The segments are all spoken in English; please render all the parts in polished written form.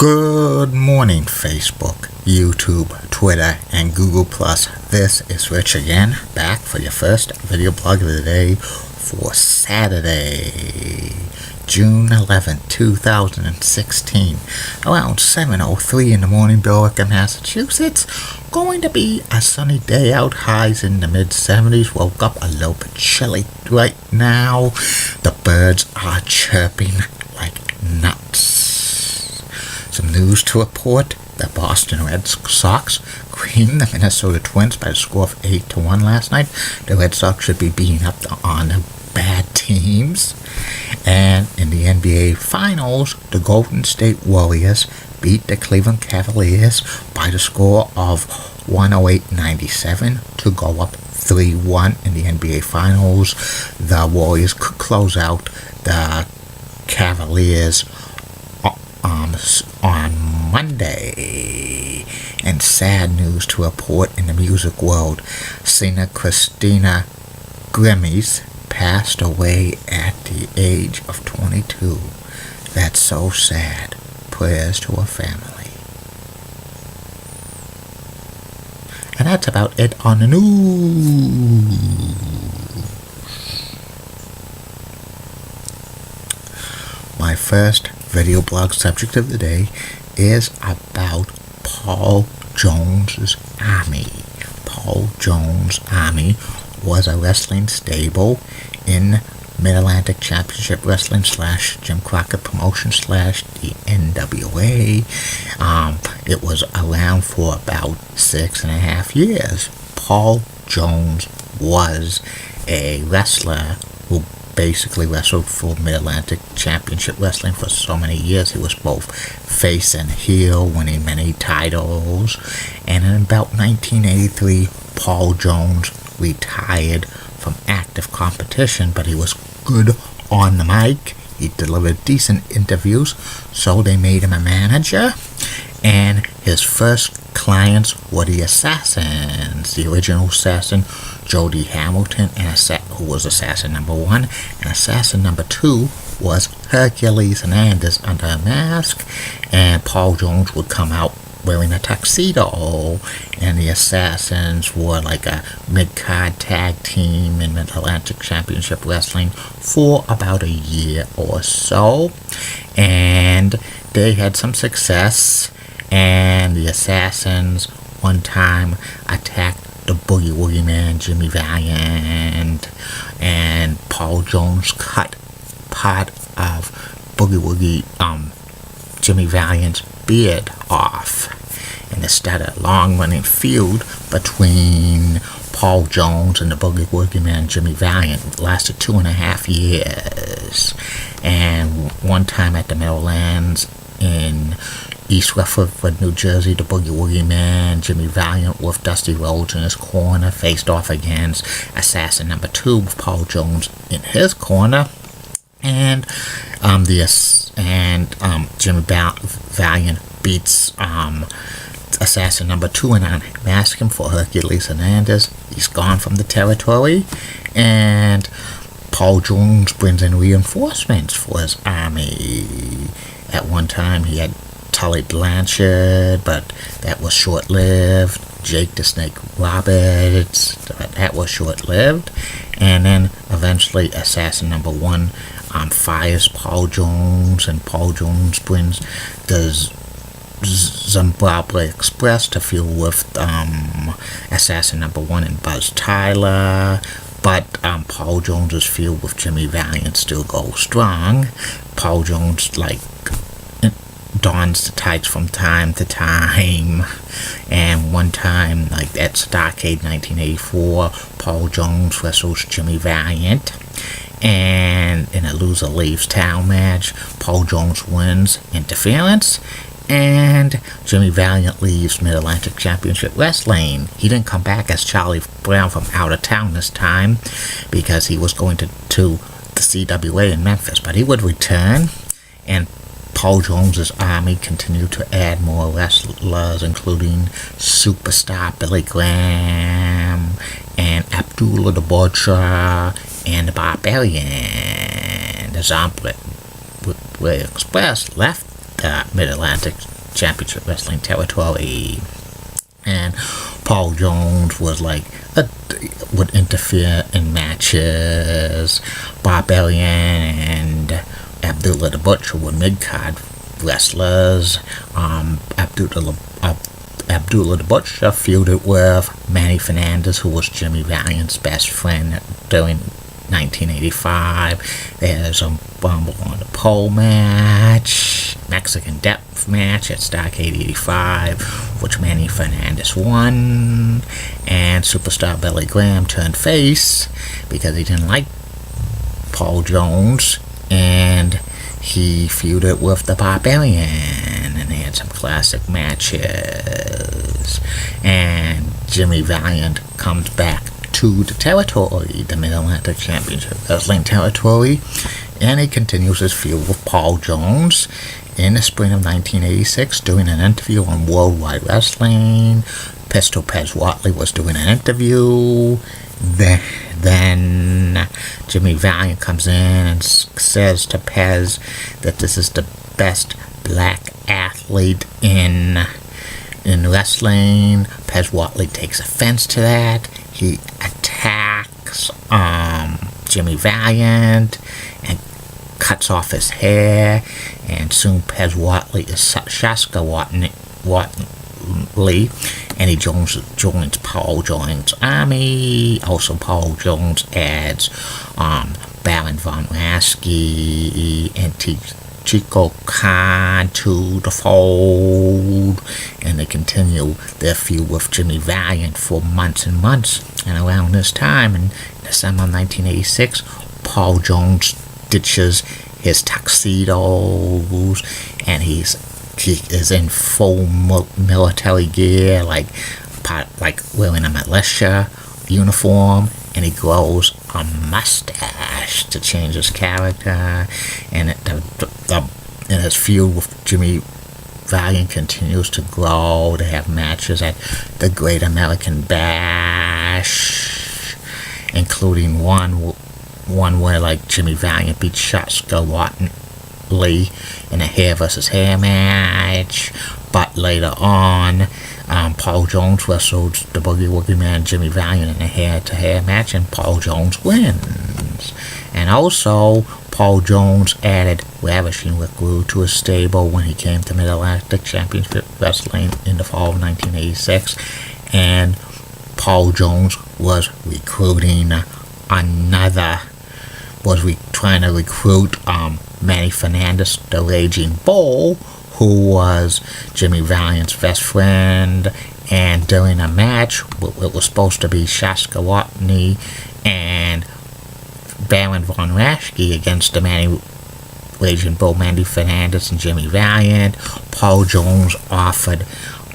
Good morning, Facebook, YouTube, Twitter, and Google+. This is Rich again, back for your first video blog of the day for Saturday, June 11th, 2016, around 7:03 in the morning, Billerica, Massachusetts. Going to be a sunny day out, highs in the mid-70s. Woke up a little bit chilly right now. The birds are chirping like nuts. Some news to report. The Boston Red Sox creamed the Minnesota Twins by a score of 8-1 last night. The Red Sox should be beating up on the bad teams. And in the NBA Finals, the Golden State Warriors beat the Cleveland Cavaliers by the score of 108-97 to go up 3-1 in the NBA Finals. The Warriors could close out the Cavaliers on Monday. And sad news to report in the music world. Singer Christina Grimmie passed away at the age of 22. That's so sad. Prayers to her family. And that's about it on the news. My first video blog subject of the day is about Paul Jones's Army. Paul Jones Army was a wrestling stable in Mid-Atlantic Championship Wrestling / Jim Crockett Promotion / the NWA. It was around for about 6.5 years. Paul Jones was a wrestler who basically wrestled for Mid-Atlantic Championship Wrestling for so many years. He was both face and heel, winning many titles. And in about 1983, Paul Jones retired from active competition, but he was good on the mic. He delivered decent interviews, so they made him a manager. And his first clients were the Assassins, the original Assassin, Jody Hamilton, who was Assassin number 1, and Assassin number 2 was Hercules Hernandez under a mask, and Paul Jones would come out wearing a tuxedo, and the Assassins were like a mid-card tag team in Mid-Atlantic Championship Wrestling for about a year or so, and they had some success. And the Assassins one time attacked the Boogie Woogie Man, Jimmy Valiant, and Paul Jones cut part of Boogie Woogie, Jimmy Valiant's beard off. And it started a long-running feud between Paul Jones and the Boogie Woogie Man, Jimmy Valiant. It lasted 2.5 years. And one time at the Meadowlands in East Rutherford, New Jersey, the Boogie Woogie Man, Jimmy Valiant, with Dusty Rhodes in his corner, faced off against Assassin number 2 with Paul Jones in his corner. And Jimmy Valiant beats Assassin number 2 and unmask him for Hercules Hernandez. He's gone from the territory, and Paul Jones brings in reinforcements for his army. At one time, he had Tully Blanchard, but that was short-lived. Jake the Snake Roberts, but that was short-lived. And then eventually Assassin number 1 fires Paul Jones, and Paul Jones brings the Zimbabwe Express to feud with Assassin number 1 and Buzz Tyler. But Paul Jones's feud with Jimmy Valiant still goes strong. Paul Jones dons the tights from time to time, and one time, like at Starrcade 1984, Paul Jones wrestles Jimmy Valiant, and in a loser leaves town match, Paul Jones wins interference, and Jimmy Valiant leaves Mid-Atlantic Championship Wrestling. He didn't come back as Charlie Brown from out of town this time, because he was going to the CWA in Memphis, but he would return, and Paul Jones's army continued to add more wrestlers, including superstar Billy Graham and Abdullah the Butcher and the Barbarian. The Zimbabwe Express left the Mid-Atlantic Championship Wrestling territory. And Paul Jones would interfere in matches. Barbarian and Abdullah the Butcher were mid-card wrestlers. Abdullah the Butcher feuded with Manny Fernandez, who was Jimmy Valiant's best friend during 1985. There's a Rumble on the Pole match, Mexican Death match at Starrcade 85, which Manny Fernandez won, and Superstar Billy Graham turned face because he didn't like Paul Jones, and he feuded with the Barbarian, and they had some classic matches. And Jimmy Valiant comes back to the territory, the Mid-Atlantic Championship Wrestling territory, and he continues his feud with Paul Jones. In the spring of 1986, doing an interview on Worldwide Wrestling, Pistol Pez Whatley was doing an interview. Then Jimmy Valiant comes in and says to Pez that this is the best black athlete in wrestling. Pez Whatley takes offense to that. He attacks Jimmy Valiant and cuts off his hair, and soon Pez Whatley is Shaska Whatley, and he joins Paul Jones' army. Also, Paul Jones adds Baron Von Raschke and Chico Khan to the fold, and they continue their feud with Jimmy Valiant for months and months. And around this time, in December 1986, Paul Jones ditches his tuxedos, and he is in full military gear, like wearing a militia uniform, and he grows a mustache to change his character. And his feud with Jimmy Valiant continues to grow. They have matches at the Great American Bash, including one where Jimmy Valiant beat Shaska Whatley in a hair versus hair match. But later on, Paul Jones wrestled the Boogie Woogie Man Jimmy Valiant in a hair-to-hair match, and Paul Jones wins. And also, Paul Jones added Ravishing Rick Rude to his stable when he came to Mid-Atlantic Championship Wrestling in the fall of 1986. And Paul Jones was trying to recruit Manny Fernandez, the Raging Bull, who was Jimmy Valiant's best friend. And during a match, it was supposed to be Shaska Whatley and Baron Von Raschke against the Raging Bull, Manny Fernandez, and Jimmy Valiant. Paul Jones offered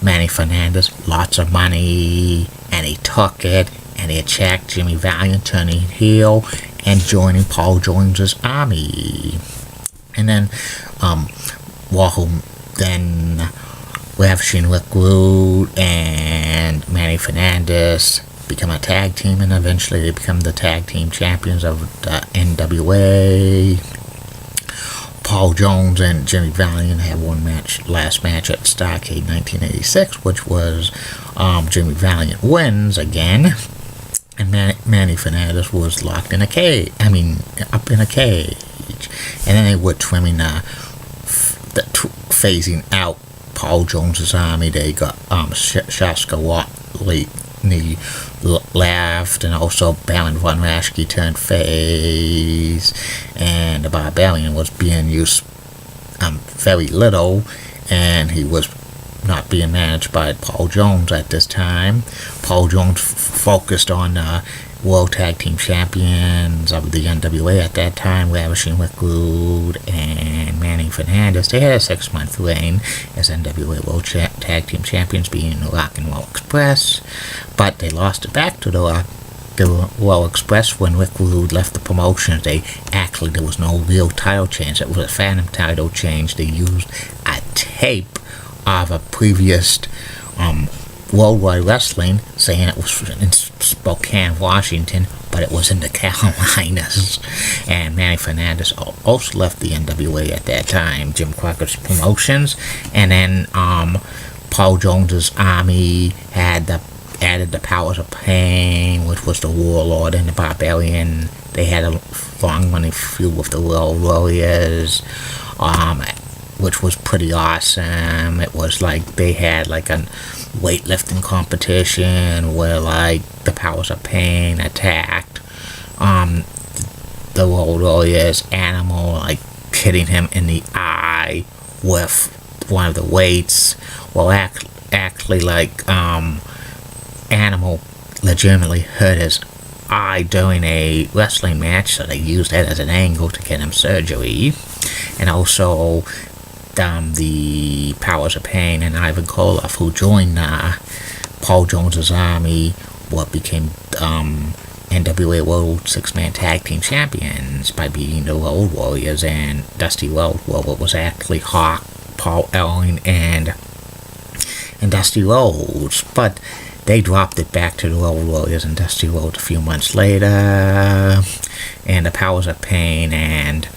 Manny Fernandez lots of money, and he took it, and he attacked Jimmy Valiant, turning heel and joining Paul Jones's army. And then Ravishing Rick Rude and Manny Fernandez become a tag team, and eventually they become the tag team champions of the NWA. Paul Jones and Jimmy Valiant had last match at Starrcade 1986, which was Jimmy Valiant wins again, and Manny Fernandez was locked in a cage. Up in a cage, and then they were phasing out Paul Jones's army. They got Shaska Whatley left, and also Baron Von Raschke turned face, and the Barbarian was being used very little, and he was not being managed by Paul Jones at this time. Paul Jones focused on the World Tag Team Champions of the NWA at that time, Ravishing Rick Rude and Manny Fernandez. They had a 6-month reign as NWA World Tag Team Champions, being the Rock and Roll Express, but they lost it back to the Rock and Roll Express when Rick Rude left the promotion. There was no real title change. It was a phantom title change. They used a tape of a previous Worldwide Wrestling saying it was in Spokane, Washington, but but it was in the Carolinas. And Manny Fernandez also left the NWA at that time, Jim Crockett's Promotions. And then Paul Jones's Army added the Powers of Pain, which was the Warlord and the Barbarian. They had a long-running feud with the Road Warriors, which was pretty awesome. It was like they had like a weightlifting competition where like the Powers of Pain attacked the Road Warriors. Animal, like hitting him in the eye with one of the weights. Well, actually like Animal legitimately hurt his eye during a wrestling match, so they used that as an angle to get him surgery. And also the Powers of Pain and Ivan Koloff, who joined Paul Jones's Army, what became NWA World Six-Man Tag Team Champions by beating the Road Warriors and Dusty Rhodes. Well, it was actually Hawk, Paul Ellering, and Dusty Rhodes, but they dropped it back to the Road Warriors and Dusty Rhodes a few months later. And the Powers of Pain and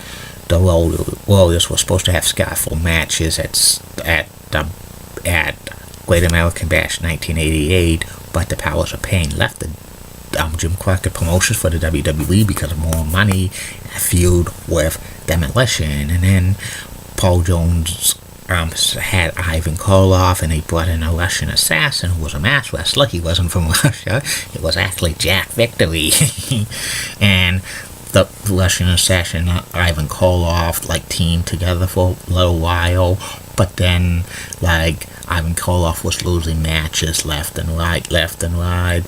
the Road Warriors were supposed to have scaffold matches at Great American Bash 1988, but the Powers of Pain left the Jim Crockett Promotions for the WWE because of more money and a feud with Demolition. And then Paul Jones had Ivan Koloff, and he brought in a Russian assassin who was a mass wrestler. He wasn't from Russia. It was actually Jack Victory. And the Russian assassin, Ivan Koloff, like teamed together for a little while, but then like Ivan Koloff was losing matches left and right.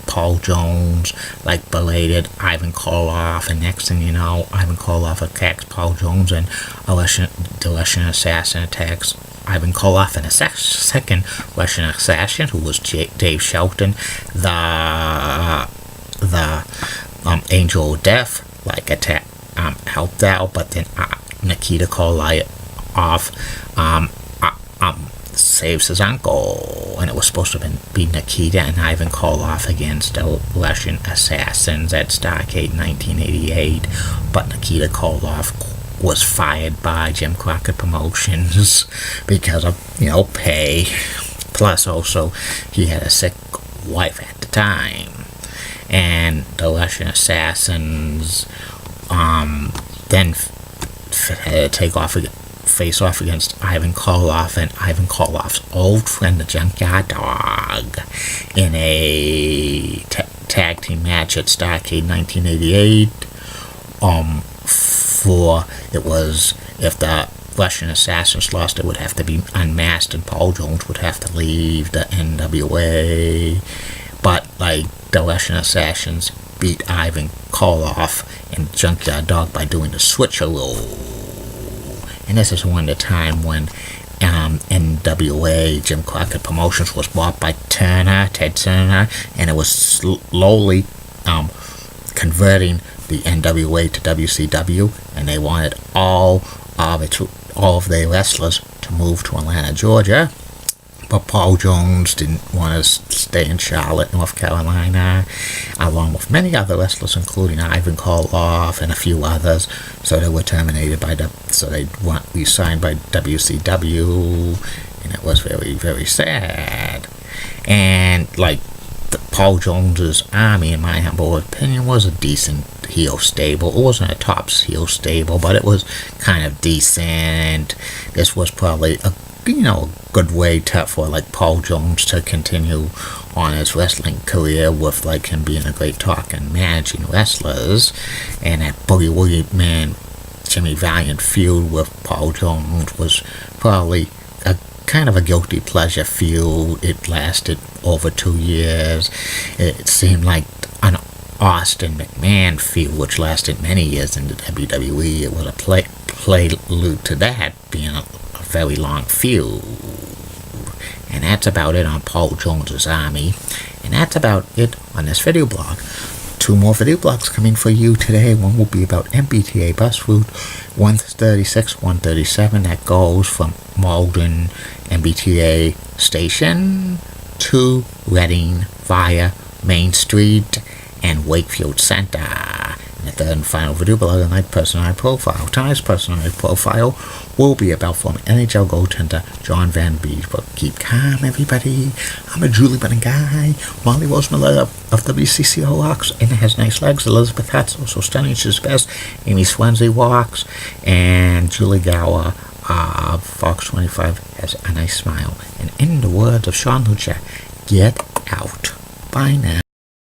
Paul Jones like berated Ivan Koloff, and next thing you know, Ivan Koloff attacks Paul Jones, and the Russian assassin attacks Ivan Koloff, and a second Russian assassin, who was Dave Shelton, the Angel of Death, like helped out, but then Nikita Koloff saves his uncle, and it was supposed to be Nikita and Ivan Koloff against the Russian assassins at Starrcade 1988, but Nikita Koloff was fired by Jim Crockett Promotions because of, pay. Plus, also, he had a sick wife at the time. And the Russian assassins then had to face off against Ivan Koloff and Ivan Koloff's old friend, the Junkyard Dog, in a tag team match at Starrcade 1988. If the Russian assassins lost, it would have to be unmasked, and Paul Jones would have to leave the NWA. But like the Russian assassins beat Ivan Koloff and Junkyard Dog by doing the switcheroo. And this is one of the time when NWA, Jim Crockett Promotions, was bought by Ted Turner, and it was slowly converting the NWA to WCW, and they wanted all of their wrestlers to move to Atlanta, Georgia. But Paul Jones didn't want to stay in Charlotte, North Carolina, along with many other wrestlers, including Ivan Koloff and a few others. So they were terminated so they weren't re-signed by WCW, and it was very, very sad. And like Paul Jones's Army, in my humble opinion, was a decent heel stable. It wasn't a top heel stable, but it was kind of decent. This was probably a good way for like Paul Jones to continue on his wrestling career, with like him being a great talker and managing wrestlers. And that Boogie Woogie Man Jimmy Valiant feud with Paul Jones was probably a kind of a guilty pleasure feud. It lasted over 2 years. It seemed like an Austin McMahon feud, which lasted many years in the WWE. It was a prelude to that being a very long feud. And that's about it on Paul Jones's Army. And that's about it on this video blog. 2 more video blogs coming for you today. One will be about MBTA bus route 136, 137 that goes from Malden MBTA station to Reading via Main Street. and Wakefield Center. And the third and final video below the night personality profile. Tonight's personality profile will be about former NHL goaltender John Van Beek. But keep calm, everybody. I'm a Julie Bunning guy. Molly Rosemiller of WCCO walks and has nice legs. Elizabeth Hatzel, so stunning, she's the best. Amy Swansea walks. And Julie Gower of Fox 25 has a nice smile. And in the words of Sean Lucia, get out. Bye now.